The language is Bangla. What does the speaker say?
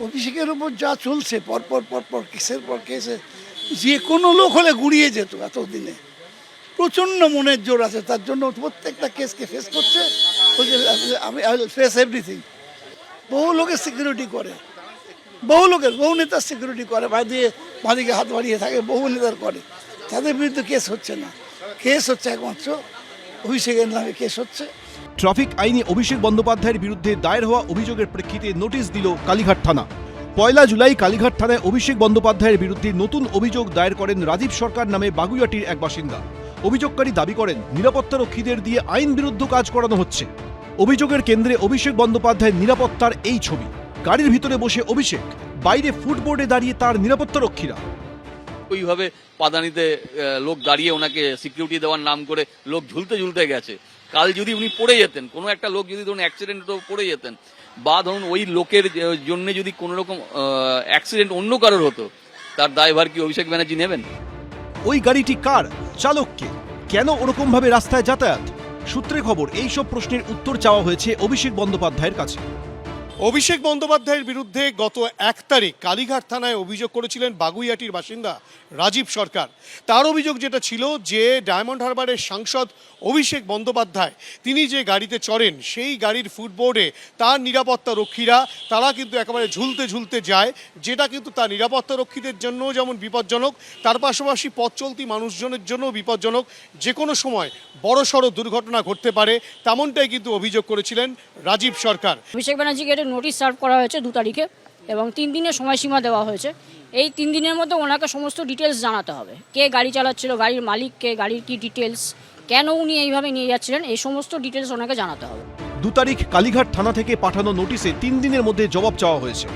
অভিষেকের উপর যা চলছে পরপর কেসের পর কেসে, যে কোনো লোক হলে গুড়িয়ে যেত এতদিনে। প্রচণ্ড মনের জোর আছে, তার জন্য প্রত্যেকটা কেসকে ফেস করছে। ওই যে আমি ফেস এভরিথিং। বহু লোকের সিকিউরিটি করে, বহু নেতার সিকিউরিটি করে, বাঁদিকে হাত বাড়িয়ে থাকে, বহু নেতার করে। তাদের বিরুদ্ধে কেস হচ্ছে না, কেস হচ্ছে একমাত্র অভিষেকের নামে কেস হচ্ছে। ট্রাফিক আইনে অভিষেক বন্দ্যোপাধ্যায়ের বিরুদ্ধে দায়ের হওয়া অভিযোগের প্রেক্ষিতে নোটিশ দিল কালীঘাট থানা। 1 জুলাই কালীঘাট থানায় অভিষেক বন্দ্যোপাধ্যায়ের বিরুদ্ধে নতুন অভিযোগ দায়ের করেন রাজীব সরকার নামে বাগুইআটির এক বাসিন্দা। অভিযোগকারী দাবি করেন নিরাপত্তারক্ষীদের দিয়ে আইন বিরুদ্ধ কাজ করানো হচ্ছে। অভিযোগের কেন্দ্রে অভিষেক বন্দ্যোপাধ্যায়ের নিরাপত্তার এই ছবি। গাড়ির ভিতরে বসে অভিষেক, বাইরে ফুটবোর্ডে দাঁড়িয়ে তার নিরাপত্তারক্ষীরা। ওইভাবে পাদানিতে লোক দাঁড়িয়ে ওনাকে সিকিউরিটি দেওয়ার নাম করে লোক ঝুলতে গেছে। কাল যদি উনি পড়ে যেতেন, কোনো একটা লোক যদি ধরুন অ্যাক্সিডেন্টে পড়ে যেতেন, বা ধরুন ওই লোকের জন্য যদি কোনো রকম অ্যাক্সিডেন্ট অন্য কারোর হতো, তার দায়ভার কি অভিষেক ব্যানার্জি নেবেন? ওই গাড়িটি কার, চালককে, কেন ওরকম ভাবে রাস্তায় যাতায়াত? সূত্রে খবর, এইসব প্রশ্নের উত্তর চাওয়া হয়েছে অভিষেক বন্দ্যোপাধ্যায়ের কাছে। অভিষেক বন্দ্যোপাধ্যায়ের বিরুদ্ধে গত 1 তারিখ কালীঘাট থানায় অভিযোগ করেছিলেন বাগুইআটির বাসিন্দা রাজীব সরকার। তার অভিযোগ যেটা ছিল যে ডায়মন্ড হারবারের সাংসদ অভিষেক বন্দ্যোপাধ্যায় তিনি যে গাড়িতে চড়েন সেই গাড়ির ফুটবোর্ডে তার নিরাপত্তা রক্ষীরা তারা কিন্তু একেবারে ঝুলতে যায়, যেটা কিন্তু তার নিরাপত্তা রক্ষীদের জন্য যেমন বিপজ্জনক, তার পাশাপাশি পথ চলতি মানুষজনের জন্য বিপজ্জনক। যে কোনো সময় বড়সড় দুর্ঘটনা ঘটতে পারে, তেমনটাই কিন্তু অভিযোগ করেছিলেন রাজীব সরকার। অভিষেক ব্যানার্জিকে একটা নোটিশ সার্ভ করা হয়েছে 2 তারিখে, এবং 3 দিনের সময়সীমা দেওয়া হয়েছে। এই 3 দিনের মধ্যে ওনাকে সমস্ত ডিটেলস জানাতে হবে। কে গাড়ি চালাচ্ছিল, গাড়ির মালিক কে, গাড়ির কি ডিটেলস, কেন উনি এইভাবে নিয়ে যাচ্ছিলেন, এই সমস্ত ডিটেলস ওনাকে জানাতে হবে। 2 তারিখ কালীঘাট থানা থেকে পাঠানো নোটিশে 3 দিনের মধ্যে জবাব চাওয়া হয়েছে।